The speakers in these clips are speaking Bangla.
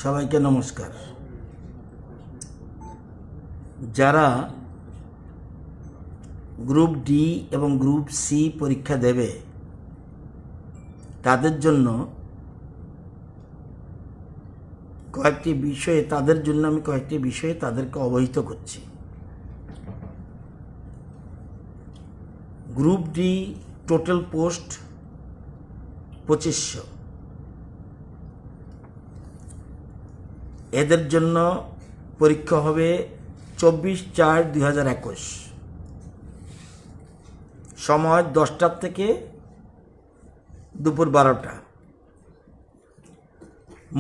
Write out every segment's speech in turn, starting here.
সবাইকে নমস্কার। যারা গ্রুপ ডি এবং গ্রুপ সি পরীক্ষা দেবে তাদের জন্য আমি কয়েকটি বিষয়ে তাদেরকে অবহিত করছি। Group D total post 2500। এদের জন্য পরীক্ষা হবে 24/4/2021, সময় 10টা থেকে দুপুর 12টা।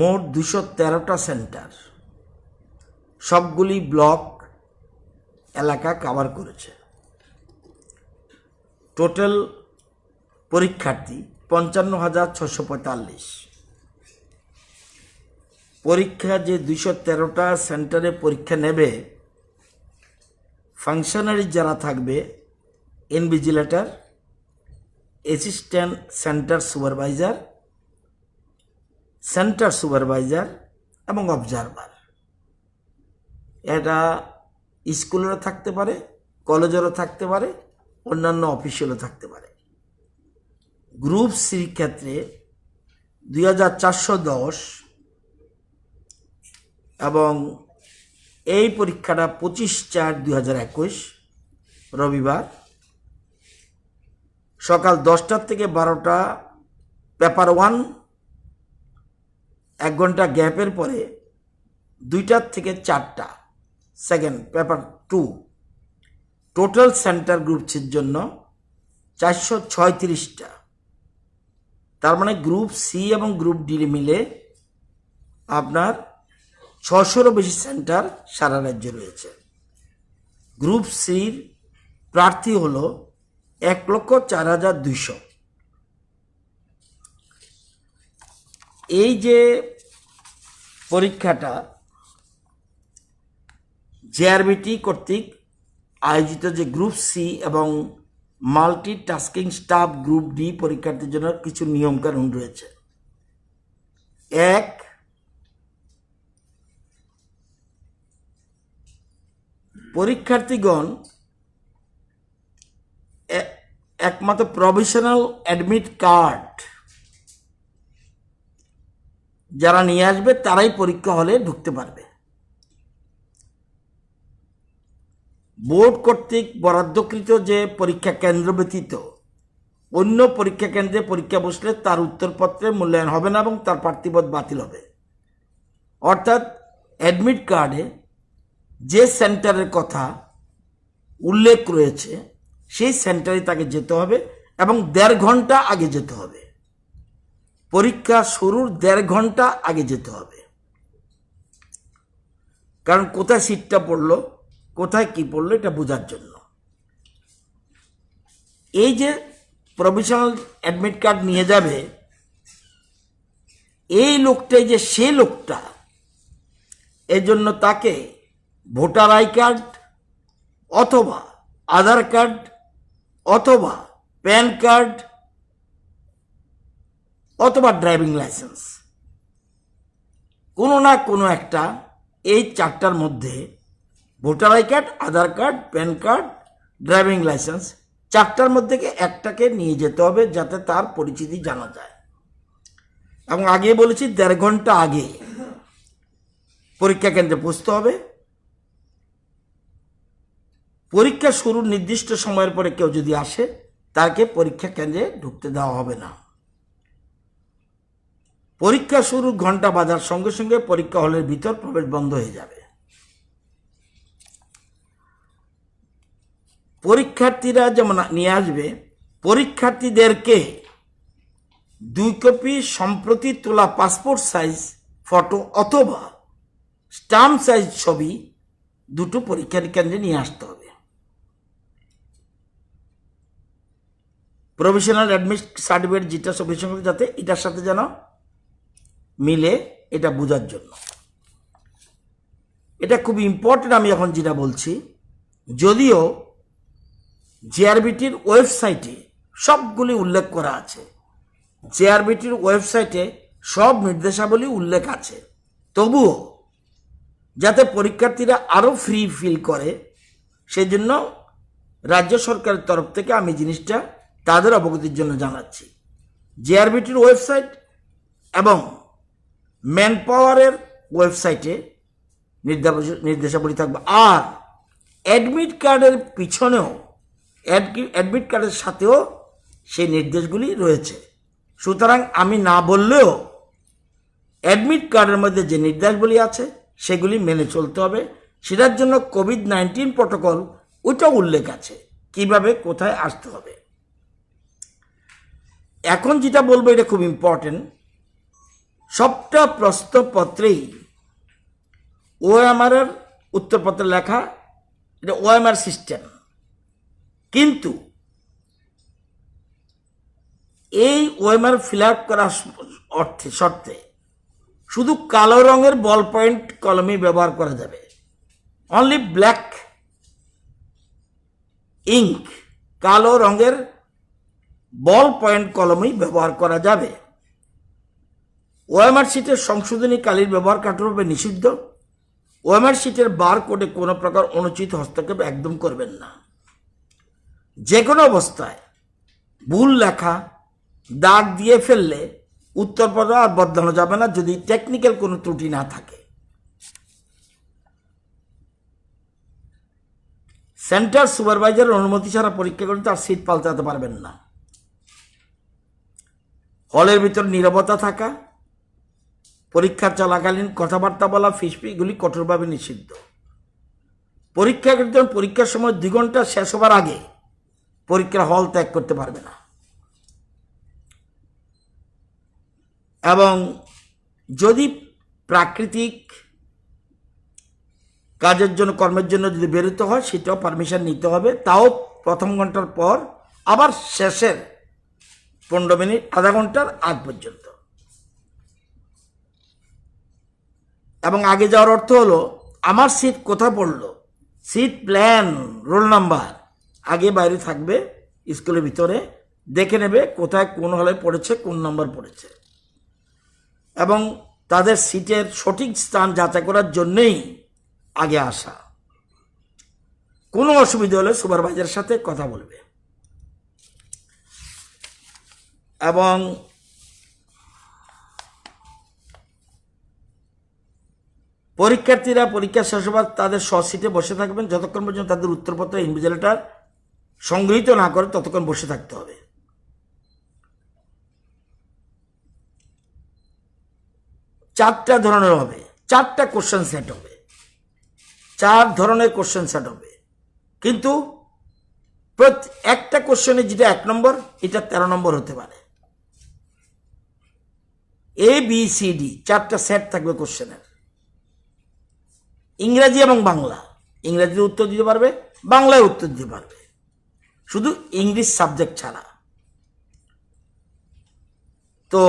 মোট 213টা সেন্টার, সবগুলি ব্লক এলাকা কভার করেছে। টোটাল পরীক্ষার্থী 55,645। পরীক্ষা যে 213টা সেন্টারে পরীক্ষা নেবে, ফাংশনারি যারা থাকবে ইনভিজিলেটর, অ্যাসিস্ট্যান্ট সেন্টার সুপারভাইজার এবং অবজারভার। এটা স্কুলেরও থাকতে পারে, কলেজেরও থাকতে পারে, অন্যান্য অফিসিয়ালও থাকতে পারে। গ্রুপ সির ক্ষেত্রে 2410 এবং এই পরীক্ষাটা 25/4/2021 রবিবার সকাল 10টা থেকে 12টা পেপার 1, 1 ঘন্টা গ্যাপের পরে 2টা থেকে 4টা second paper 2। Total centre group সির জন্য 436টা। তার মানে গ্রুপ সি এবং গ্রুপ ডি মিলে আপনার 600-রও বেশি সেন্টার সারা রাজ্যে রয়েছে। গ্রুপ সির প্রার্থী হল 1,04,200। এই যে পরীক্ষাটা জেআরবিটি কর্তৃক আয়োজিত, যে গ্রুপ সি এবং multi tasking staff group D পরীক্ষার্থীর জন্য কিছু নিয়মকানুন রয়েছে। 1, পরীক্ষার্থীগণ একমাত্র প্রভিশনাল অ্যাডমিট কার্ড যারা নিয়ে আসবে তারাই পরীক্ষা হলে ঢুকতে পারবে। বোর্ড কর্তৃক বরাদ্দকৃত যে পরীক্ষা কেন্দ্র ব্যতীত অন্য পরীক্ষা কেন্দ্রে পরীক্ষা বসলে তার উত্তরপত্রে মূল্যায়ন হবে না এবং তার প্রার্থীপদ বাতিল হবে। অর্থাৎ অ্যাডমিট কার্ডে যে সেন্টারের কথা উল্লেখ রয়েছে সেই সেন্টারে তাকে যেতে হবে এবং 1.5 ঘন্টা আগে যেতে হবে। পরীক্ষা শুরুর 1.5 ঘন্টা আগে যেতে হবে, কারণ কোথায় সিটটা পড়লো, কোথায় কি পড়লো এটা বোঝার জন্য। এই যে প্রভিশনাল অ্যাডমিট কার্ড নিয়ে যাবে, এই লোকটাই যে সে লোকটা, এই জন্য তাকে ভোটার আই কার্ড অথবা আধার কার্ড অথবা প্যান কার্ড অথবা ড্রাইভিং লাইসেন্স, কোনো না কোনো একটা, এই 4টার মধ্যে voter I card, Aadhaar card, PAN card, driving licence, 4টার মধ্যে একটাকে নিয়ে যেতে হবে যাতে তার পরিচিতি জানা যায়। এবং আগে বলেছি 1.5 ঘন্টা আগে পরীক্ষা কেন্দ্রে পৌঁছতে হবে। পরীক্ষা শুরুর নির্দিষ্ট সময়ের পরে কেউ যদি আসে তাকে পরীক্ষা কেন্দ্রে ঢুকতে দেওয়া হবে না। পরীক্ষা শুরুর ঘন্টা বাজার সঙ্গে সঙ্গে পরীক্ষা হলের ভিতর প্রবেশ বন্ধ হয়ে যাবে। পরীক্ষার্থীরা যেমন নিয়ে আসবে, পরীক্ষার্থীদেরকে 2 কপি সম্প্রতি তোলা পাসপোর্ট সাইজ ফটো অথবা স্ট্যাম্প সাইজ ছবি দুটো পরীক্ষার কেন্দ্রে নিয়ে আসতে হবে। প্রভিশনাল অ্যাডমিট সার্টিফিকেট যেটা ছবির সঙ্গে যাতে এটার সাথে যেন মিলে, এটা বোঝার জন্য। এটা খুব ইম্পর্টেন্ট আমি এখন যেটা বলছি। যদিও জেআরবিটির ওয়েবসাইটে সবগুলি উল্লেখ করা আছে, জেআরবিটির ওয়েবসাইটে সব নির্দেশাবলী উল্লেখ আছে, তবুও যাতে পরীক্ষার্থীরা আরও ফ্রি ফিল করে সেই জন্য রাজ্য সরকারের তরফ থেকে আমি জিনিসটা তাদের অবগতির জন্য জানাচ্ছি। জেআরবিটির ওয়েবসাইট এবং ম্যান পাওয়ারের ওয়েবসাইটে নির্দেশাবলী থাকবে। আর অ্যাডমিট কার্ডের পিছনেও অ্যাডমিট কার্ডের সাথেও সেই নির্দেশগুলি রয়েছে। সুতরাং আমি না বললেও অ্যাডমিট কার্ডের মধ্যে যে নির্দেশগুলি আছে সেগুলি মেনে চলতে হবে। সেটার জন্য কোভিড-19 প্রটোকল ওইটাও উল্লেখ আছে, কিভাবে কোথায় আসতে হবে। এখন যেটা বলবো এটা খুব ইম্পর্টেন্ট, সবটা প্রশ্নপত্রেই ওএমআর এর উত্তরপত্রে লেখা, এটা ওএমআর সিস্টেম। কিন্তু এই ওএমআর ফিল আপ করার শর্তে শুধু কালো রঙের বল পয়েন্ট কলমই ব্যবহার করা যাবে। অনলি ব্ল্যাক ইঙ্ক, কালো রঙের বল পয়েন্ট কলমই ব্যবহার করা যাবে। ওএমআর শিটের সংশোধনী কালির ব্যবহার কঠোরভাবে নিষিদ্ধ। ওএমআর শিটের বার কোডে কোনো প্রকার অনুচিত হস্তক্ষেপ একদম করবেন না। যে কোনো অবস্থায় ভুল লেখা, দাগ দিয়ে ফেললে উত্তরপত্র আর বদলানো যাবে না যদি টেকনিক্যাল কোনো ত্রুটি না থাকে। সেন্টার সুপারভাইজারের অনুমতি ছাড়া পরীক্ষা করে তার সিট পাল্টাতে পারবেন না। হলের ভিতর নীরবতা থাকা, পরীক্ষা চলাকালীন কথাবার্তা বলা, ফিসফি এগুলি কঠোরভাবে নিষিদ্ধ। পরীক্ষার্থী পরীক্ষার সময় 2 ঘন্টা শেষ হবার আগে পরীক্ষার হল ত্যাগ করতে পারবে না। এবং যদি প্রাকৃতিক কাজের জন্য, কর্মের জন্য যদি বেরোতে হয় সেটাও পারমিশন নিতে হবে, তাও প্রথম ঘন্টার পর, আবার শেষের 15 মিনিট আধা ঘন্টার আগ পর্যন্ত। এবং আগে যাওয়ার অর্থ হলো আমার সিট কোথায় পড়লো, সিট প্ল্যান, রোল নাম্বার আগে বাইরে থাকবে, স্কুলের ভিতরে দেখে নেবে কোথায় কোন হলে পড়েছে, কোন নাম্বার পড়েছে। এবং তাদের সিটের সঠিক স্থান যাচাই করার জন্যেই আগে আসা। কোনো অসুবিধা হলে সুপারভাইজারের সাথে কথা বলবে। এবং পরীক্ষার্থীরা পরীক্ষা শেষ হবার তাদের সিটে বসে থাকবেন যতক্ষণ পর্যন্ত তাদের উত্তরপত্র ইনভিজিলেটর সংগৃহীত না করে ততক্ষণ বসে থাকতে হবে। চারটা ধরনের হবে, 4টা কোশ্চেন সেট হবে, 4 ধরনের কোশ্চেন সেট হবে। কিন্তু একটা কোশ্চেনে যেটা 1 নম্বর, এটা 13 নম্বর হতে পারে। ABCD 4টা সেট থাকবে কোশ্চেনের। ইংরেজি এবং বাংলা, ইংরেজিতে উত্তর দিতে পারবে, বাংলায় উত্তর দিতে পারবে, শুধু ইংলিশ সাবজেক্ট ছাড়া। তো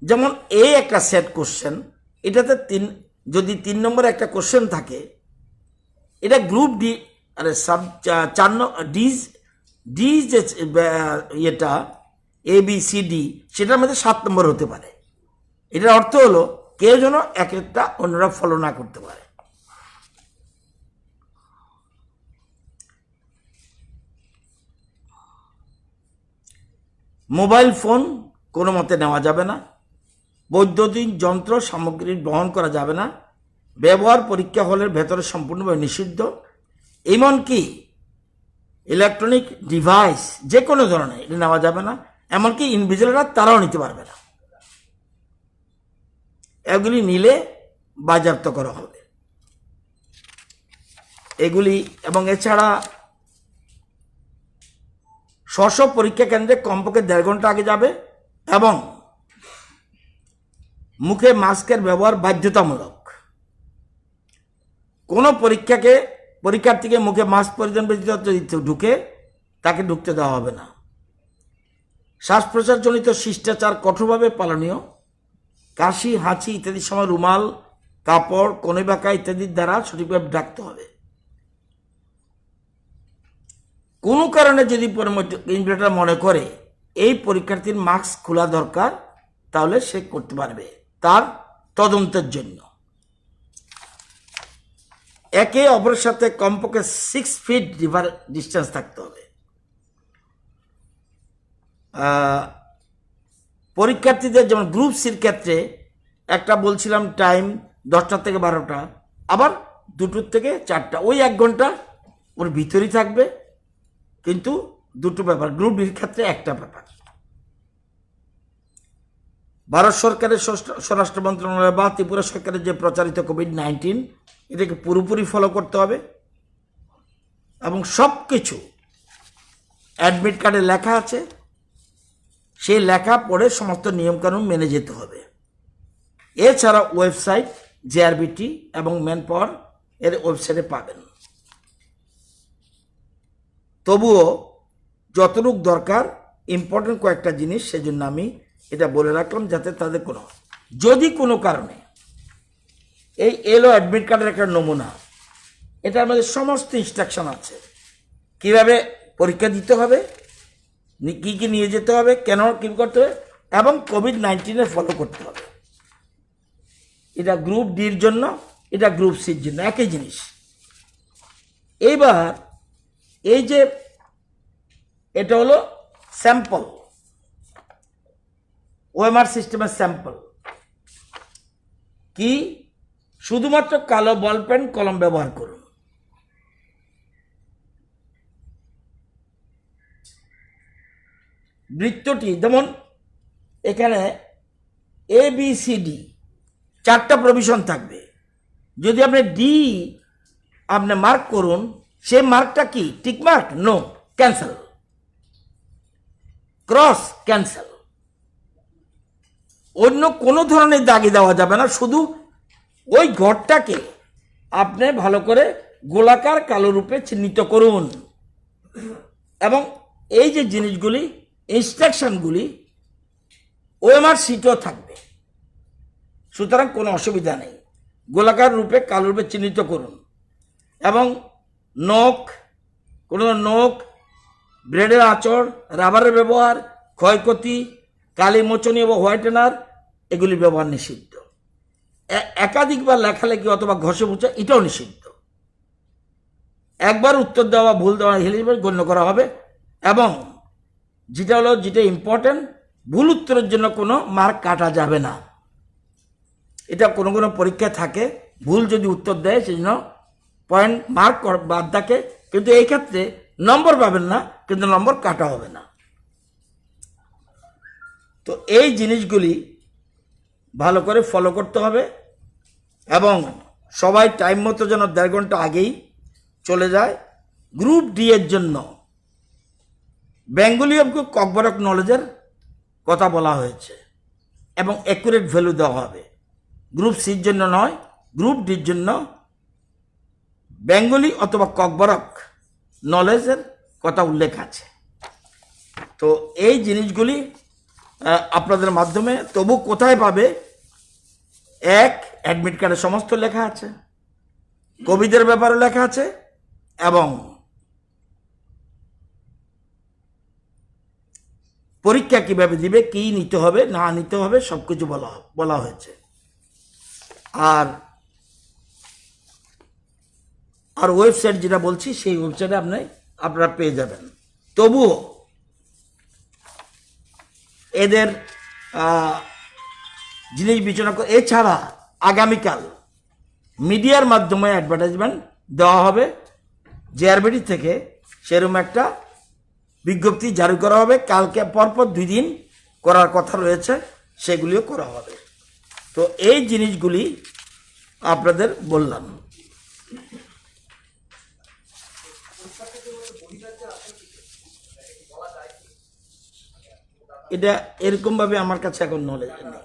যেমন এই একটা সেট কোশ্চেন, এটাতে যদি 3 নম্বরে একটা কোশ্চেন থাকে, এটা গ্রুপ ডি, আরে ডি যে এটা ABCD সেটার মধ্যে 7 নম্বর হতে পারে। এটার অর্থ হলো কেউ যেন এক একটা অন্যরা ফলো না করতে পারে। মোবাইল ফোন কোনো মতে নেওয়া যাবে না। বৈদ্যুতিক যন্ত্র সামগ্রী বহন করা যাবে না। ব্যবহার পরীক্ষা হলের ভেতরে সম্পূর্ণভাবে নিষিদ্ধ। এমনকি ইলেকট্রনিক ডিভাইস যে কোনো ধরনের এটা নেওয়া যাবে না। এমনকি ইনভিজিলেটর তারাও নিতে পারবে না। এগুলি নিলে বাজেয়াপ্ত করা হবে এগুলি। এবং এছাড়া স্ব পরীক্ষা কেন্দ্রে কমপক্ষে 1.5 ঘন্টা আগে যাবে এবং মুখে মাস্কের ব্যবহার বাধ্যতামূলক। কোনো পরীক্ষার্থীকে মুখে মাস্ক পরিধান ব্যতীত ঢুকে তাকে ঢুকতে দেওয়া হবে না। শ্বাস প্রশ্বাসজনিত শিষ্টাচার কঠোরভাবে পালনীয়। কাশি, হাঁচি ইত্যাদির সময় রুমাল, কাপড়, কোণে বাঁকা ইত্যাদির দ্বারা সঠিকভাবে ঢাকতে হবে। কোনো কারণে যদি ইনভিজিলেটর মনে করে এই পরীক্ষার্থীর মাস্ক খোলা দরকার, তাহলে সে করতে পারবে। তার তদন্তের জন্য। একে অপরের সাথে কমপক্ষে 6 ফিট ডিস্টেন্স থাকতে হবে। পরীক্ষার্থীদের যেমন গ্রুপ সির ক্ষেত্রে একটা বলছিলাম টাইম 10টা থেকে 12টা, আবার 2টোর থেকে 4টা, ওই 1 ঘন্টা ওর ভিতরেই থাকবে, কিন্তু 2টো ব্যাপার। গ্রুপ ডির ক্ষেত্রে একটা ব্যাপার। ভারত সরকারের স্বরাষ্ট্র মন্ত্রণালয় বা ত্রিপুরা সরকারের যে প্রচারিত কোভিড-19 এটাকে পুরোপুরি ফলো করতে হবে, এবং সব কিছু অ্যাডমিট কার্ডে লেখা আছে, সেই লেখা পড়ে সমস্ত নিয়মকানুন মেনে যেতে হবে। এছাড়া ওয়েবসাইট জেআরবিটি এবং ম্যান পাওয়ার এর ওয়েবসাইটে পাবেন। তবুও যতটুকু দরকার ইম্পর্টেন্ট কয়েকটা জিনিস, সেজন্য আমি এটা বলে রাখলাম, যাতে তাদের যদি কোনো কারণে এই এলো অ্যাডমিট কার্ডের একটা নমুনা, এটার মধ্যে সমস্ত ইনস্ট্রাকশন আছে, কিভাবে পরীক্ষা দিতে হবে, কি কি নিয়ে যেতে হবে, কেন কি করতে হবে, এবং কোভিড-19 ফলো করতে হবে। এটা গ্রুপ ডির জন্য, এটা গ্রুপ সির জন্য একই জিনিস। এইবার এই যে এটা হলো স্যাম্পল, ওএমআর সিস্টেমের স্যাম্পল, কি শুধুমাত্র কালো বল পেন কলম ব্যবহার করুন। বৃত্তটি যেমন এখানে ABCD 4টা প্রভিশন থাকবে। যদি আপনি ডি আপনি মার্ক করুন, সেই মার্কটা কি tick mark? No, cancel. Cross, cancel. অন্য কোনো ধরনের দাগি দেওয়া যাবে না, শুধু ওই ঘরটাকে আপনি ভালো করে গোলাকার কালো রূপে চিহ্নিত করুন। এবং এই যে জিনিসগুলি, ইনস্ট্রাকশনগুলি ওএমআর শিটও থাকবে, সুতরাং কোনো অসুবিধা নেই। গোলাকার রূপে কালো রূপে চিহ্নিত করুন। এবং নখ, কোনো নখ, ব্লেডের আঁচড়, রাবারের ব্যবহার, ক্ষয়ক্ষতি, কালি মোচনী এবং হোয়াইটেনার এগুলি ব্যবহার নিষিদ্ধ। একাধিকবার লেখালেখি অথবা ঘষে মুছা এটাও নিষিদ্ধ। একবার উত্তর দেওয়া ভুল দেওয়া হিসেবে গণ্য করা হবে। এবং যেটা ইম্পর্টেন্ট, ভুল উত্তরের জন্য কোনো মার্ক কাটা যাবে না। এটা কোনো কোনো পরীক্ষা থাকে, ভুল যদি উত্তর দেয় সেজন্য পয়েন্ট মার্ক বাদ থাকে, কিন্তু এই ক্ষেত্রে নম্বর পাবেন না, কিন্তু নম্বর কাটা হবে না। তো এই জিনিসগুলি ভালো করে ফলো করতে হবে, এবং সবাই টাইম মতো যেন 1.5 ঘন্টা আগেই চলে যায়। গ্রুপ ডি এর জন্য বেঙ্গলি অফ ককবরক নলেজের কথা বলা হয়েছে, এবং অ্যাকুরেট ভ্যালু দেওয়া হবে। গ্রুপ সির জন্য নয়, গ্রুপ ডির জন্য বেঙ্গলি অথবা ককবরক নলেজের কথা উল্লেখ আছে। তো এই জিনিসগুলি আপনাদের মাধ্যমে, তবু কোথায় পাবে? অ্যাডমিট কার্ডে সমস্ত লেখা আছে, কোভিডের ব্যাপারে লেখা আছে, এবং পরীক্ষা কিভাবে দিবে, কি নিতে হবে না নিতে হবে সবকিছু বলা হয়েছে। আর ওয়েবসাইট যেটা বলছি, সেই ওয়েবসাইটে আপনারা পেয়ে যাবেন। তবুও এদের জিনিস বিবেচনা করে, এছাড়া আগামীকাল মিডিয়ার মাধ্যমে অ্যাডভার্টাইজমেন্ট দেওয়া হবে। জেআরবিটি থেকে সেরকম একটা বিজ্ঞপ্তি জারি করা হবে। কালকে পরপর 2 দিন করার কথা রয়েছে, সেগুলিও করা হবে। তো এই জিনিসগুলি আপনাদের বললাম। এটা এরকম ভাবে আমার কাছে এখন নলেজ নেই,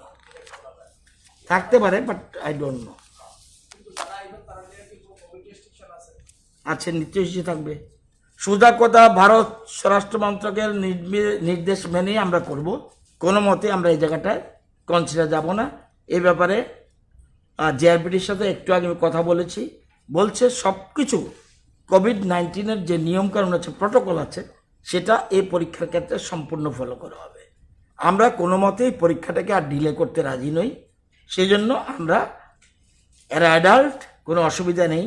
থাকতে পারে, বাট আই ডোন্ট নো। আচ্ছা, নিশ্চয়ই থাকবে। সোজা কথা, ভারত স্বরাষ্ট্র মন্ত্রকের নির্দেশ মেনে আমরা করব। কোনো মতে আমরা এই জায়গাটায় কনসিডার যাব না। এই ব্যাপারে জেআরবিটির সাথে একটু আগে কথা বলেছি, বলছে সব কিছু কোভিড-19 যে নিয়মকানুন আছে, প্রটোকল আছে, সেটা এই পরীক্ষার ক্ষেত্রে সম্পূর্ণ ফলো করা হবে। আমরা কোনো মতেই পরীক্ষাটাকে আর ডিলে করতে রাজি নই। সেই জন্য আমরা এরা অ্যাডাল্ট, কোনো অসুবিধা নেই,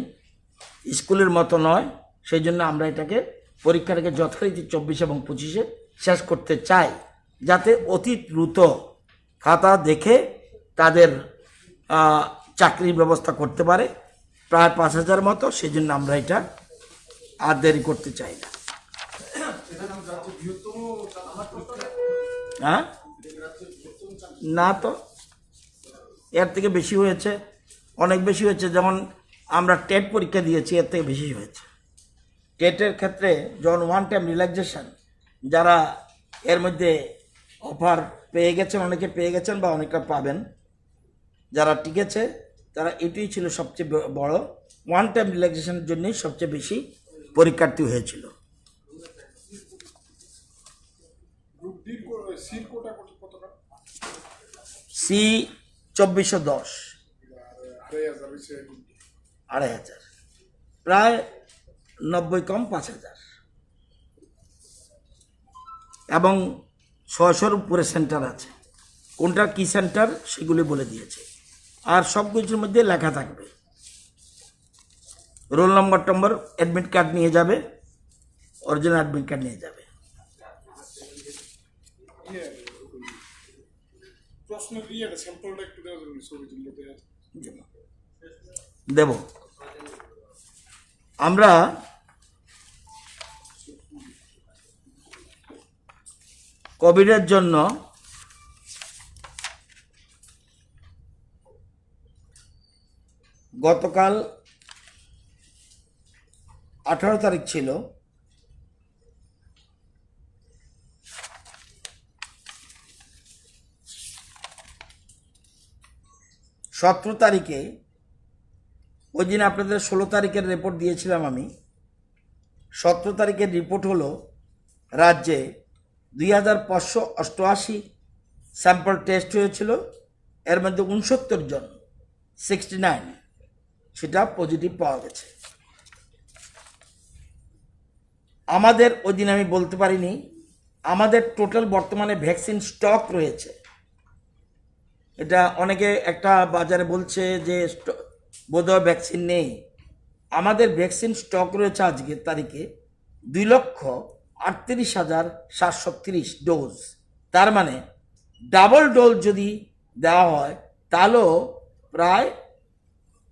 স্কুলের মতো নয়, সেই জন্য আমরা এটাকে পরীক্ষাটাকে যথারীতি 24 এবং 25-এ শেষ করতে চাই, যাতে অতি দ্রুত খাতা দেখে তাদের চাকরির ব্যবস্থা করতে পারে, প্রায় 5,000 মতো। সেই জন্য আমরা এটা আর দেরি করতে চাই না। হ্যাঁ, না তো, এর থেকে বেশি হয়েছে, অনেক বেশি হয়েছে। যেমন আমরা টেট পরীক্ষা দিয়েছি, এর থেকে বেশি হয়েছে। টেটের ক্ষেত্রে যখন ওয়ান টাইম রিল্যাক্সেশন, যারা এর মধ্যে অফার পেয়ে গেছেন, অনেকে পেয়ে গেছেন বা অনেকে পাবেন, যারা টিকেছে তারা এটাই ছিল সবচেয়ে বড়। ওয়ান টাইম রিল্যাক্সেশনের জন্যই সবচেয়ে বেশি পরীক্ষার্থী হয়েছিল। সি 2410, 2,500, প্রায় 90 কম 5,000, এবং 600-র উপরে সেন্টার আছে। কোনটা কি সেন্টার সেগুলি বলে দিয়েছে, আর সব কিছুর মধ্যে লেখা থাকবে। রোল নম্বর অ্যাডমিট কার্ড নিয়ে যাবে, অরিজিনাল অ্যাডমিট কার্ড নিয়ে যাবে। দেব আমরা। কোভিডের জন্য গতকাল 18 তারিখ ছিল, সতেরো তারিখে, ওই দিন আপনাদের 16 তারিখের রিপোর্ট দিয়েছিলাম আমি। 17 তারিখের রিপোর্ট হলো রাজ্যে 2,588 স্যাম্পল টেস্ট হয়েছিল, এর মধ্যে 69 জন 69 সেটা পজিটিভ পাওয়া গেছে। আমাদের ওই দিন আমি বলতে পারিনি, আমাদের টোটাল বর্তমানে ভ্যাকসিন স্টক রয়েছে। এটা অনেকে একটা বাজারে বলছে যে বোধহয় ভ্যাকসিন নেই। আমাদের ভ্যাকসিন স্টক রয়েছে আজকের তারিখে 2,38,730 ডোজ। তার মানে ডাবল ডোজ যদি দেওয়া হয় তাহলেও প্রায়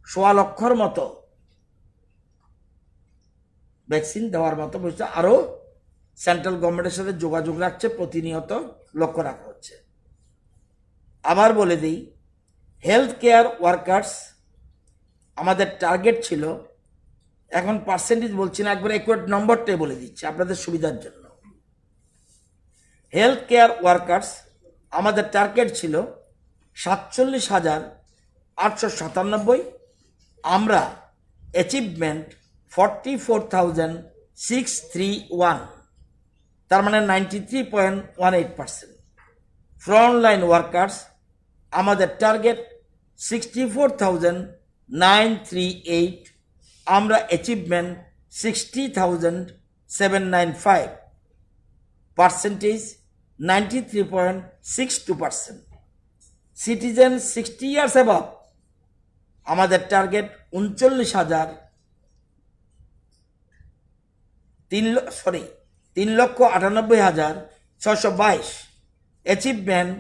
1.25 লক্ষর মতো ভ্যাকসিন দেওয়ার মতো বলছে। আরও সেন্ট্রাল গভর্নমেন্টের সাথে যোগাযোগ রাখছে, প্রতিনিয়ত লক্ষ্য রাখা হচ্ছে। আবার বলে দিই, হেলথ কেয়ার ওয়ার্কার্স আমাদের টার্গেট ছিল, এখন পার্সেন্টেজ বলছি না, একবার অ্যাকুরেট নম্বরটাই বলে দিচ্ছি আপনাদের সুবিধার জন্য। হেলথ কেয়ার ওয়ার্কার্স আমাদের টার্গেট ছিল 47,897। আমরা অ্যাচিভমেন্ট 44,631, তার মানে 93.18%। ফ্রন্টলাইন ওয়ার্কার্স আমাদের টার্গেট 64,938, আমরা achievement 60,795, percentage 93.62%। Citizen 60 years above আমাদের target 3,98,622, achievement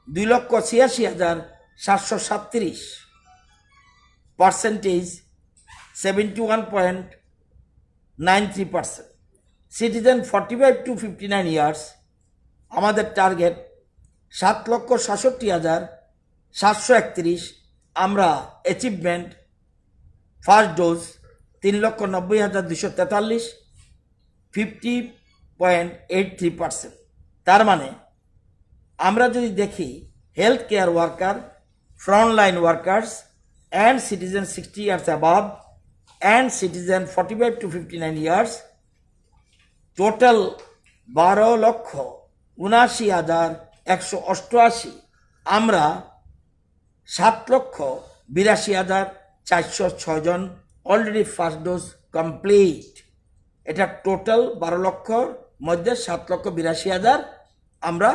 2,86,737, percentage 71.93%। Citizen 45 to 59 years আমাদের টার্গেট 7,66,731, আমরা অ্যাচিভমেন্ট ফার্স্ট ডোজ 3,90,243, 50.83%। তার মানে আমরা যদি দেখি health care worker, frontline workers and citizen 60 years above and citizen 45 to 59 years, total 12,79,188। আমরা 7,82,406 জন অলরেডি ফার্স্ট ডোজ কমপ্লিট। এটা টোটাল 12 লক্ষর মধ্যে 7,82,000 আমরা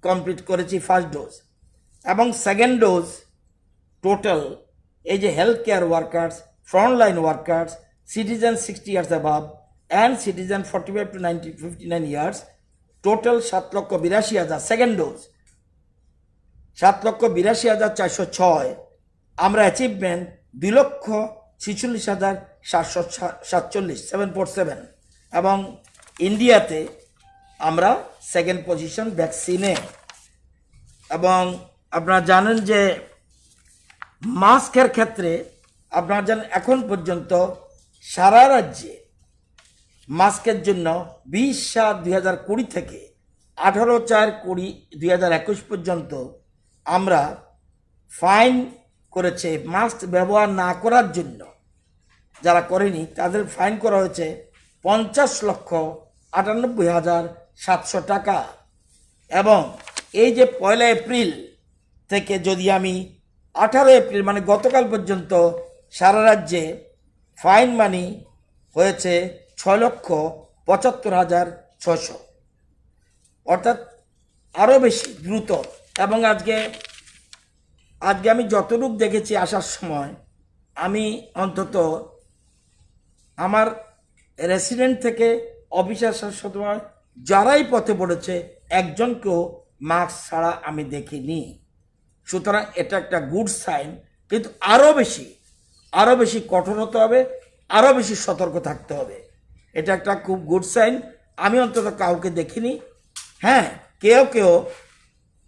কমপ্লিট করেছি ফার্স্ট ডোজ, এবং সেকেন্ড ডোজ টোটাল এই যে health care workers, frontline workers, citizen 60 years above and citizen 45 to 59 years, total 7,82,000 second dose 7,82,406। আমরা অ্যাচিভমেন্ট 2,46,747 747, এবং ইন্ডিয়াতে আমরা সেকেন্ড পজিশন ভ্যাকসিনে। এবং আপনারা জানেন যে মাস্কের ক্ষেত্রে আপনারা জানেন এখন পর্যন্ত সারা রাজ্যে মাস্কের জন্য 20/7/2020 থেকে 18/4/2021 পর্যন্ত আমরা ফাইন করেছে মাস্ক ব্যবহার না করার জন্য। যারা করেনি তাদের ফাইন করা হয়েছে 50,98,700 টাকা। এবং এই যে 1 এপ্রিল থেকে যদি আমি 18 এপ্রিল মানে গতকাল পর্যন্ত সারা রাজ্যে ফাইন মানি হয়েছে 6,75,600, অর্থাৎ আরও বেশি দ্রুত। এবং আজকে আমি যতটুকু দেখেছি আসার সময়, আমি অন্তত আমার রেসিডেন্ট থেকে অফিসে আসার সময় যারাই পথে পড়েছে একজনকেও মাস্ক ছাড়া আমি দেখিনি। সুতরাং এটা একটা গুড সাইন, কিন্তু আরও বেশি কঠোর হতে হবে, আরও বেশি সতর্ক থাকতে হবে। এটা একটা খুব গুড সাইন। আমি অন্তত কাউকে দেখিনি। হ্যাঁ, কেউ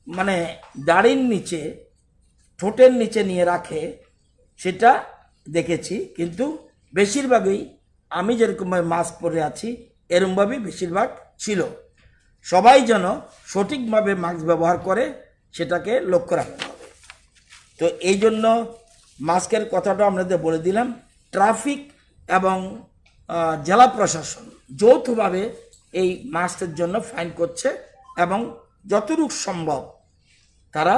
মানে দাড়ির নিচে, ঠোঁটের নিচে নিয়ে রাখে, সেটা দেখেছি, কিন্তু বেশিরভাগই আমি যেরকমভাবে মাস্ক পরে আছি এরকমভাবেই বেশিরভাগ ছিল। সবাই যেন সঠিকভাবে মাস্ক ব্যবহার করে সেটাকে লক্ষ্য রাখতে হবে। তো এই জন্য মাস্কের কথাটা আপনাদের বলে দিলাম। ট্রাফিক এবং জেলা প্রশাসন যৌথভাবে এই মাস্কের জন্য ফাইন করছে এবং যতটুকু সম্ভব তারা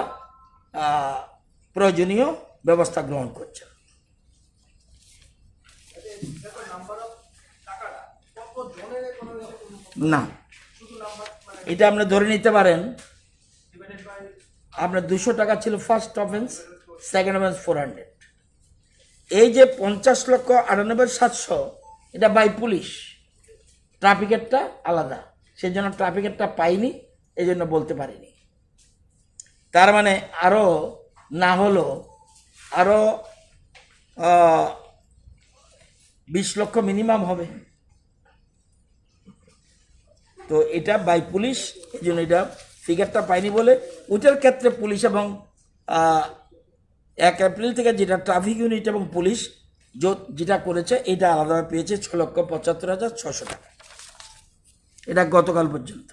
প্রয়োজনীয় ব্যবস্থা গ্রহণ করছে। না, এটা আপনি ধরে নিতে পারেন আপনার 200 টাকা ছিল ফার্স্ট অফেন্স, সেকেন্ড অফেন্স 400। এই যে 50,98,700 এটা বাই পুলিশ, ট্রাফিকেরটা আলাদা, সেই জন্য ট্রাফিকেরটা পাইনি, এই জন্য বলতে পারিনি। তার মানে আরও না হলো আরও 20 লক্ষ মিনিমাম হবে। তো এটা বাই পুলিশ, এই জন্য এটা ফিগারটা পাইনি বলে ওইটার ক্ষেত্রে পুলিশ এবং 1 এপ্রিল থেকে যেটা ট্রাফিক ইউনিট এবং পুলিশ যেটা করেছে এটা আলাদাভাবে পেয়েছে 6,75,600 টাকা। এটা গতকাল পর্যন্ত।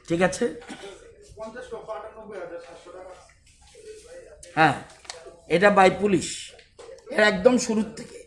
ঠিক আছে, হ্যাঁ, এটা বাই পুলিশ, এর একদম শুরুর থেকে।